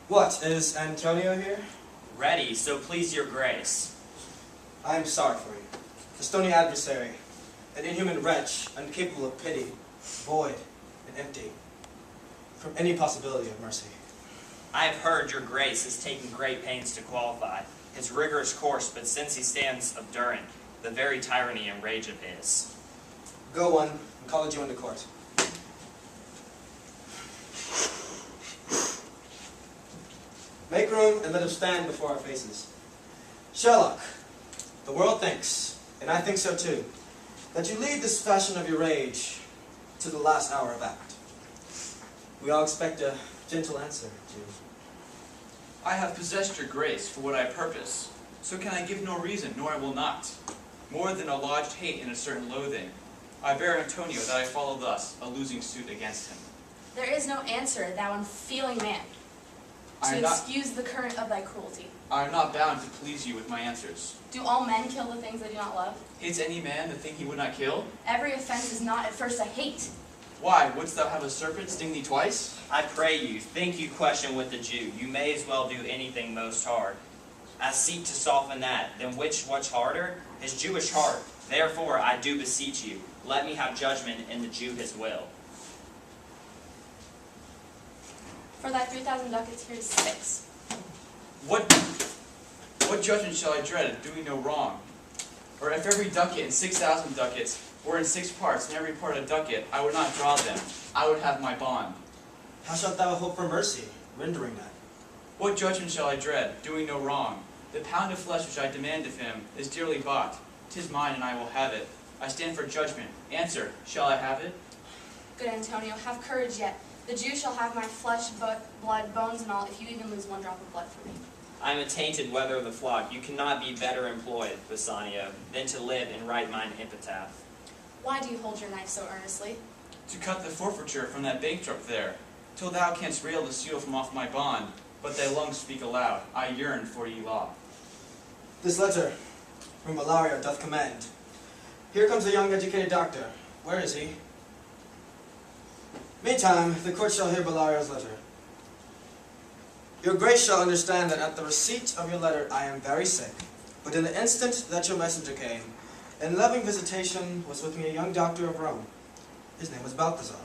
What, is Antonio here? Ready, so please your grace. I am sorry for you. The stony adversary, an inhuman wretch, incapable of pity, void and empty, from any possibility of mercy. I have heard your grace has taken great pains to qualify his rigorous course, but since he stands obdurant, the very tyranny and rage of his. Go on, and call the Jew into court. Make room and let him stand before our faces. Sherlock, the world thinks, and I think so too, that you lead this fashion of your rage to the last hour of act. We all expect a gentle answer, Jew. I have possessed your grace for what I purpose, so can I give no reason, nor I will not. More than a lodged hate and a certain loathing, I bear Antonio that I follow thus, a losing suit against him. There is no answer, thou unfeeling man, to excuse the current of thy cruelty. I am not bound to please you with my answers. Do all men kill the things they do not love? Hates any man the thing he would not kill? Every offense is not at first a hate. Why, wouldst thou have a serpent sting thee twice? I pray you, think you question with the Jew. You may as well do anything most hard. I seek to soften that, then which much harder? His Jewish heart. Therefore I do beseech you, let me have judgment in the Jew his will. For thy 3,000 ducats here is 6. What judgment shall I dread of doing no wrong? Or if every ducat and 6,000 ducats were in 6 parts, and every part a ducat, I would not draw them. I would have my bond. How shalt thou hope for mercy, rendering that? What judgment shall I dread, doing no wrong? The pound of flesh which I demand of him is dearly bought. 'Tis mine, and I will have it. I stand for judgment. Answer, shall I have it? Good Antonio, have courage yet. The Jew shall have my flesh, blood, bones, and all, if you even lose 1 drop of blood for me. I am a tainted wether of the flock. You cannot be better employed, Bassanio, than to live and write mine epitaph. Why do you hold your knife so earnestly? To cut the forfeiture from that bankrupt there, till thou canst rail the seal from off my bond, but thy lungs speak aloud. I yearn for ye law. This letter from Bellario doth command. Here comes a young educated doctor. Where is he? Meantime, the court shall hear Bellario's letter. Your grace shall understand that at the receipt of your letter I am very sick, but in the instant that your messenger came, in loving visitation was with me a young doctor of Rome. His name was Balthazar.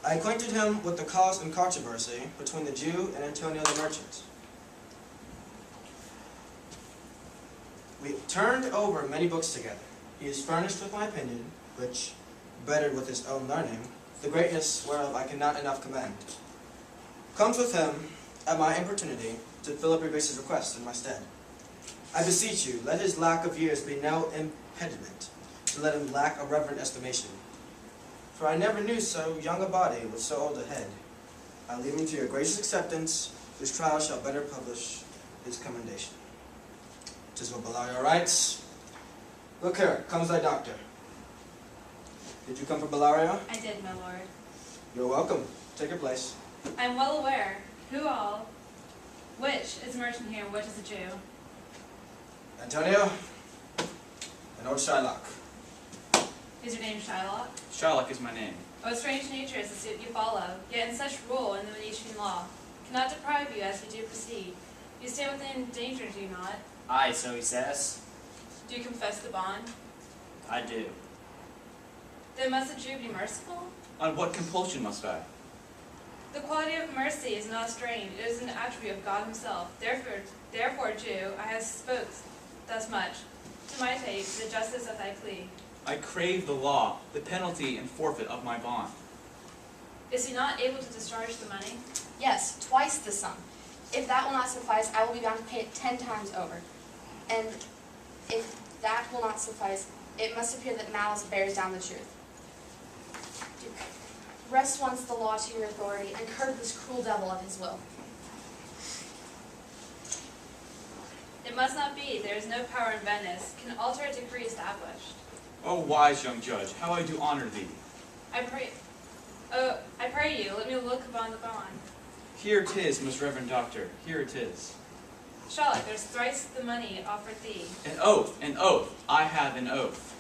I acquainted him with the cause and controversy between the Jew and Antonio the merchant. We turned over many books together. He is furnished with my opinion, which, bettered with his own learning, the greatness whereof I cannot enough commend, comes with him at my importunity to fill up your grace's request in my stead. I beseech you, let his lack of years be no impediment, to let him lack a reverent estimation. For I never knew so young a body with so old a head. I leave him to your gracious acceptance, whose trial shall better publish his commendation. 'Tis what Bellario writes. Look here, comes thy doctor. Did you come from Bellario? I did, my lord. You're welcome. Take your place. I am well aware. Who all? Which is a merchant here and which is a Jew? Antonio and old Shylock. Is your name Shylock? Shylock is my name. Oh, strange nature is the suit you follow, yet in such rule in the Venetian law cannot deprive you as you do proceed. You stand within danger, do you not? Aye, so he says. Do you confess the bond? I do. Then must the Jew be merciful? On what compulsion must I? The quality of mercy is not strained, it is an attribute of God himself. Therefore, Jew, I have spoke thus much, to imitate the justice of thy plea. I crave the law, the penalty and forfeit of my bond. Is he not able to discharge the money? Yes, twice the sum. If that will not suffice, I will be bound to pay it 10 times over. And if that will not suffice, it must appear that malice bears down the truth. Rest once the law to your authority, and curb this cruel devil of his will. It must not be. There is no power in Venice can alter a decree established. O wise young judge, how I do honor thee. I pray you, let me look upon the bond. Here 'tis, most reverend doctor, here it is. Sherlock, there's thrice the money offered thee. An oath, I have an oath.